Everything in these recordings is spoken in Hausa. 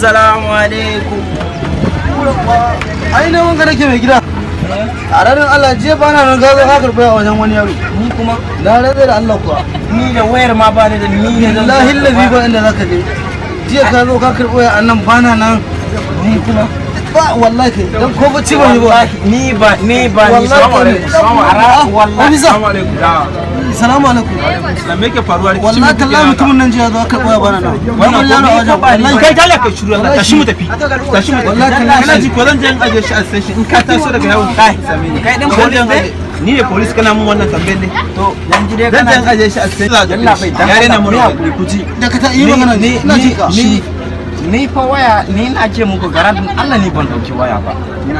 Assalamu alaikum. Ai ne wanka nake mai gida. A ranar Allah je ba na nan ka zo ka karɓi a wajen wani yaro. Ni kuma Na rantsa da Allah kuwa. ni da wayar ma ba ni da ni ne zan Wallahi lazi ba inda zaka je. Jiya ka zo ka karɓi a nan bana nan. ni kuma Ba wallahi kai dan ko bacci ba ni ba. ni ba ni Wallahi salamu alaikum wallahi Assalamu alaikum. Assalamu alaikum. da me ke faruwa Wallahi tallahi mutumin nan jiya zo ka karɓi a bana nan. Wannan yaro a wajen wallahi kai dole ka shiru Allah tashi mu tafi tashi mu Wallahi tallahi. kana ji ko zan je in aje shi a station in ka taso daga yau kai same ni kai dan police ne ni ne police kana mun wannan tambayar ne to yanzu dai Dan kana jan aje shi a station. Allah bai dan Yare na mun. ku ji Da ka ta yi magana ne. Ina ji ka. ni fa waya ni na ce muku garadin Allah ni ban dauki waya ba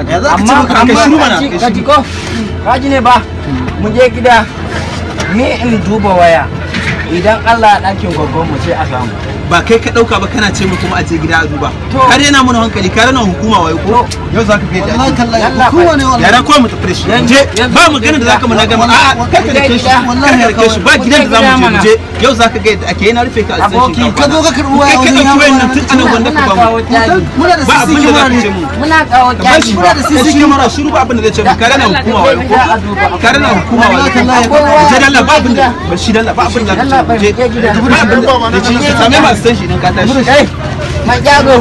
Ya za ka ci maka amma shiru mana. ka ji ko kaji ne ba mu je gida ni in duba waya idan Allah ya dakin gwaggon mu sai a samu ba kai ka dauka ba kana ce mu kuma a je gida a duba To. har yana mana hankali ka rana hukuma wayo ko yau zaka ga Wallahi tallahi. Yalla Kowa ne wallahi. yara ko mu tafi da shi Yanzu- je yanzu ba mu magana da je zaka mu na gama a kai ka dake shi Wallahi kai ka dake shi ba mu je gidan da zamu je mu gida je yau zaka ga yadda ake yana rufe ka a Aboki, station Ka zo ka karɓi waya kai ka wajen dauki wayan nan yaro. tun anan wanda ka ba mu Muna da ba sisi abin da kimar zaka ce ne. mu muna kawo ba kyaji shi ba da sisi kamar shiru ba abin da zai ce mu ka rana hukuma wayo ko ka rana hukuma wayo je dalla ba abin da ba shi dalla ba abin da zaka ce mu je ba abin da ci same masu san shi idan ka tashi mai jago